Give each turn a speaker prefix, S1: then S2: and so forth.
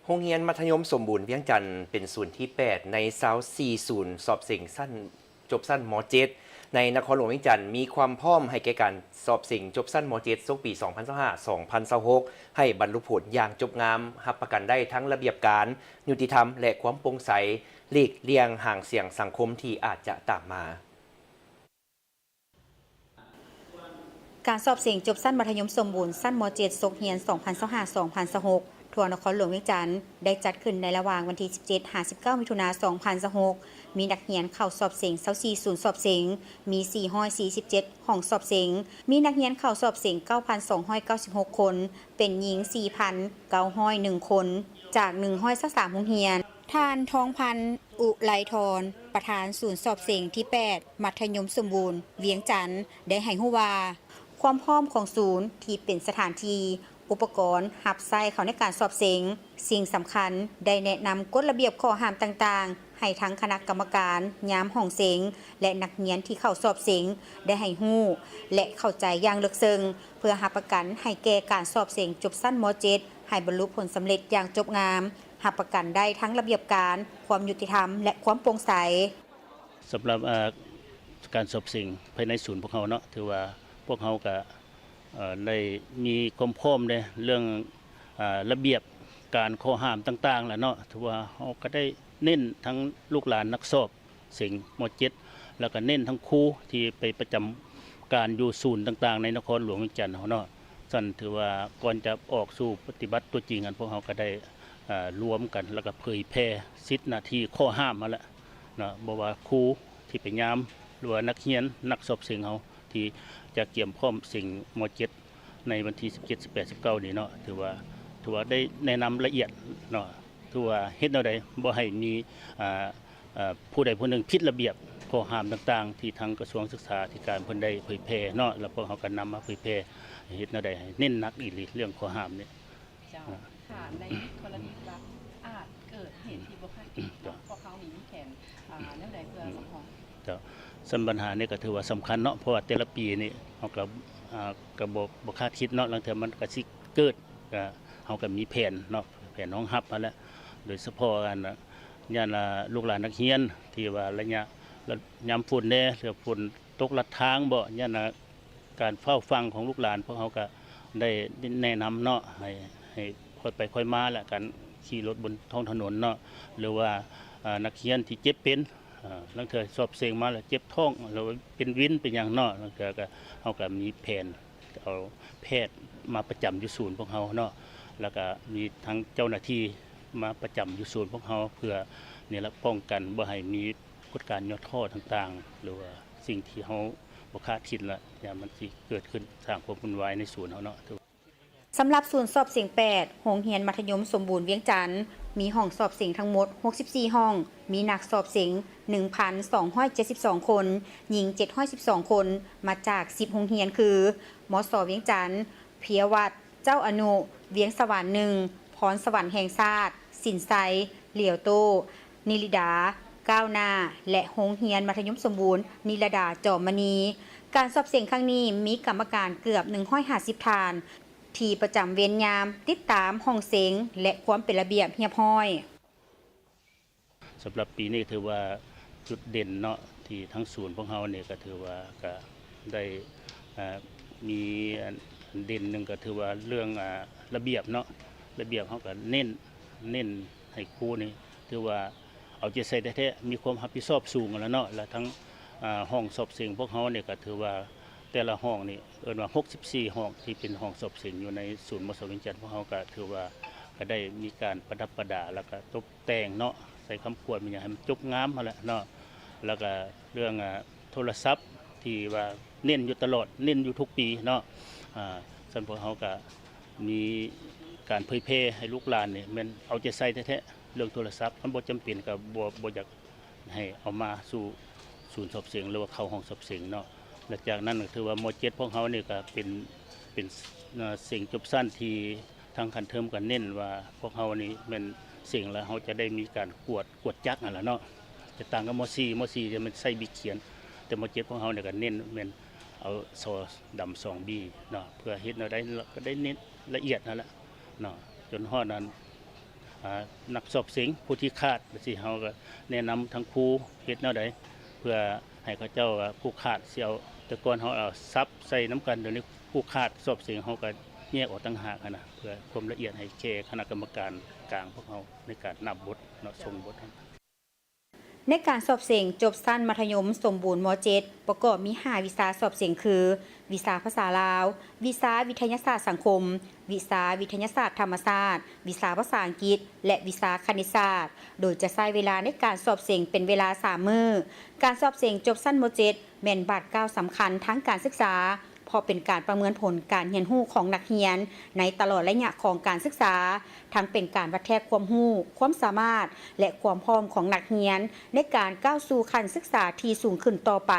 S1: โรงเรียนมัธยมสมบูรณ์เวียงจันทน์เป็นศูนย์ที่ 8 ใน24ศูนย์สอบสิ่งสั้นจบสั้นม .7 ในนครหลวงเวียงจันทน์มีความพร้อมให้แก่การสอบสิ่งจบสั้นม .7 ช่วงปี 2025-2026 ให้บรรลุผลอย่างจบงามรับประกันได้ทั้งระเบียบการยุติธรรมและความโปร่งใสหลีกเลี่ยงห่างเสียงสังคมที่อาจจะตามมา
S2: การสอบเสียงจบสั้นมัธยมสมบูรณ์สั้นม .7 ศกเฮียน 2025-2026 ทั่วนครหลวงเวียงจันทน์ได้จัดขึ้นในระหว่างวันที่ 17-19 มิถุนายน 2026 มีนักเรียนเข้าสอบเสียง24ศูนย์สอบเสียงมี447ห้องสอบเสียงมีนักเรียนเข้าสอบเสียง 9,296 คน เป็นหญิง 4,901 คน จาก123โรงเรียนท่านทองพันธ์อุไลธรประธานศูนย์สอบเสียงที่ 8 มัธยมสมบูรณ์เวียงจันทน์ได้ให้ฮู้ว่าความพร้อมของศูนย์ที่เป็นสถานที่อุปกรณ์หับไส้เขาในการสอบเสียงสิ่งสำคัญได้แนะนำกฎระเบียบข้อห้ามต่างๆให้ทั้งคณะกรรมการยามห้องเสียงและนักเรียนที่เข้าสอบเสียงได้ให้ฮู้และเข้าใจอย่างลึกซึ้งเพื่อรับประกันให้แก่การสอบเสียงจบสั้นม .7 ให้บรรลุผลสำเร็จอย่างจบงามรับประกันได้ทั้งระเบียบการความยุติธรรมและความโปร่งใส
S3: สำหรับการสอบสิ่งภายในศูนย์พวกเขาเนาะถือว่าพวกเขาก็ได้มีความพร้อมในเรื่องระเบียบการข้อห้ามต่างๆแหละเนาะถือว่าเขาก็ได้เน้นทั้งลูกหลานนักสอบสิ่งม .7 แล้วก็เน้นทั้งครูที่ไปประจำการอยู่ศูนย์ต่างๆในนครหลวงเวียงจันทน์เนาะสั่นถือว่าก่อนจะออกสู่ปฏิบัติตัวจริงกันพวกเขาก็ได้รวมกันแล้วก็เผยแพร่สิทธิหน้าที่ข้อห้ามมาแล้วเนาะบ่ว่าครูที่ไปยามหรือว่านักเรียนนักสอบสิ่งเขาที่จะเกี่ยมพร้อมสิ่งม .7 ในวันที่17 18 19นี้เนาะถือว่าได้แนะนำละเอียดเนาะถือว่าเฮ็ดแนวใดบ่ให้มีผู้ใดผู้หนึ่งผิดระเบียบข้อห้ามต่างๆที่ทางกระทรวงศึกษาธิการเพิ่นได้เผยแพร่เนาะแล้วพวกเขาก็นำมาเผยแพร่เฮ็ดแนวใดให้เน้นหนักอีหลีเรื่องข้อห้ามนี่
S4: ค่ะในกรณีว่าอาจเกิดเหตุที่บ่คาดคิดพวกเขามีแผนแนวใดเพื่อสำรอง
S3: สัมปัญหานี่ก็ถือว่าสำคัญเนาะเพราะว่าแต่ละปีนี่เฮาก็บ่คาดคิดเนาะบางเทื่อมันก็สิเกิดก็เฮาก็มีแผนเนาะแผนรองรับมาแล้วโดยเฉพาะกันย่านลูกหลานนักเรียนที่ว่าระยะยามฝนแน่หรือฝนตกลัดทางบ่ย่านการเฝ้าฟังของลูกหลานพวกเฮาก็ได้แนะนำเนาะให้ค่อยไปค่อยมาแหละการขี่รถบนท้องถนนเนาะหรือว่านักเรียนที่เจ็บเป็นลังเทื่อสอบเสียงมาแล้วเจ็บท้องหรือเป็นวินเป็นอย่างเนาะลังเทื่อก็เฮาก็มีแผนเอาแพทย์มาประจำอยู่ศูนย์พวกเฮาเนาะแล้วก็มีทั้งเจ้าหน้าที่มาประจำอยู่ศูนย์พวกเฮาเพื่อนี่ละป้องกันบ่ให้มีกฎการย่อท้อต่างๆหรือว่าสิ่งที่เฮาบ่คาดคิดละอย่ามันสิเกิดขึ้นสร้างความวุ่นวายในศูนย์เฮาเนาะ
S2: สำหรับศูนย์สอบเสียง 8 โรงเรียนมัธยมสมบูรณ์เวียงจันทน์มีห้องสอบเสียงทั้งหมด64ห้องมีนักสอบเสียง 1,272 คนหญิง712คนมาจาก10โรงเรียนคือมส.เวียงจันทน์เพียวัดเจ้าอนุเวียงสวรรค์1พรสวรรค์แห่งชาติสินไซเหลียวโตนิริดาก้าวหน้าและโรงเรียนมัธยมสมบูรณ์นิรดาจอมมณีการสอบเสียงครั้งนี้มีกรรมการเกือบ150ท่านที่ประจำเวรยามติดตามห้องเสียงและความเป็นระเบียบเรียบร้อย
S3: สำหรับปีนี้ถือว่าจุดเด่นเนาะที่ทั้งศูนย์พวกเฮาเนี่ยก็ถือว่าก็ได้มีเด่นหนึ่งก็ถือว่าเรื่องระเบียบเนาะระเบียบเฮาก็เน้นให้ครูนี่ถือว่าเอาใจใส่แท้ๆมีความรับผิดชอบสูงแล้วเนาะและทั้งห้องสอบเสียงพวกเฮาเนี่ยก็ถือว่าแต่ละห้องนี่เอิ้นว่า64ห้องที่เป็นห้องสอบเสียงอยู่ในศูนย์มส.เวียงจันทน์พวกเฮาก็ถือว่าก็ได้มีการประดับประดาแล้วก็ตกแต่งเนาะใส่คำควรมันอย่างให้มันจบงามมาแล้วเนาะแล้วก็เรื่องโทรศัพท์ที่ว่าเน้นอยู่ตลอดเน้นอยู่ทุกปีเนาะส่วนพวกเฮาก็มีการเผยแพร่ให้ลูกหลานนี่มันเอาใจใส่แท้ๆเรื่องโทรศัพท์มันบ่จำเป็นก็บ่อยากให้เอามาสู่ศูนย์สอบเสียงหรือว่าเข้าห้องสอบเสียงเนาะหลังจากนั้นก็ถือว่าม.7 พวกเฮานี่ก็เป็นสิ่งจบสั้นที่ทางคันเทอมก็เน้นว่าพวกเฮานี่เป็นสิ่งแล้วเฮาจะได้มีการกวดจักนั่นล่ะเนาะจะต่างกับม.4 จะมันใส่บิกเขียนแต่ม.7 พวกเฮาเนี่ยก็เน้นแม่นเอาซอดำ2 บีเนาะเพื่อเฮ็ดแนวใดก็ได้เน้นละเอียดนั่นแหละเนาะจนฮอดนั้น นักสอบเสียงผู้ที่คาดสิเฮาก็แนะนำทั้งครูเฮ็ดแนวใดเพื่อให้เขาเจ้าผู้คาดสิเอาแต่ก่อนเฮาเอาซับใส่น้ำกันเดี๋ยวนี้ผู้คาดสอบเสียงเฮาก็แยกออกต่างหากนะเพื่อความละเอียดให้แก่คณะกรรมการกลางพวกเฮาในการนับบทเนาะส่งบท
S2: ในการสอบเสียงจบสั้นมัธยมสมบูรณ์ม .7 ประกอบมี5วิชาสอบเสียงคือวิชาภาษาลาววิชาวิทยาศาสตร์สังคมวิชาวิทยาศาสตร์ธรรมศาสตร์วิชาภาษาอังกฤษและวิชาคณิตศาสตร์โดยจะใช้เวลาในการสอบเสียงเป็นเวลา3มื้อการสอบเสียงจบสั้นม .7 แม่นบาดก้าวสำคัญทั้งการศึกษาเพราะเป็นการประเมินผลการเรียนรู้ของนักเรียนในตลอดระยะของการศึกษาทั้งเป็นการวัดแทกความรู้ความสามารถและความพร้อมของนักเรียนในการก้าวสู่ขั้นศึกษาที่สูงขึ้นต่อไป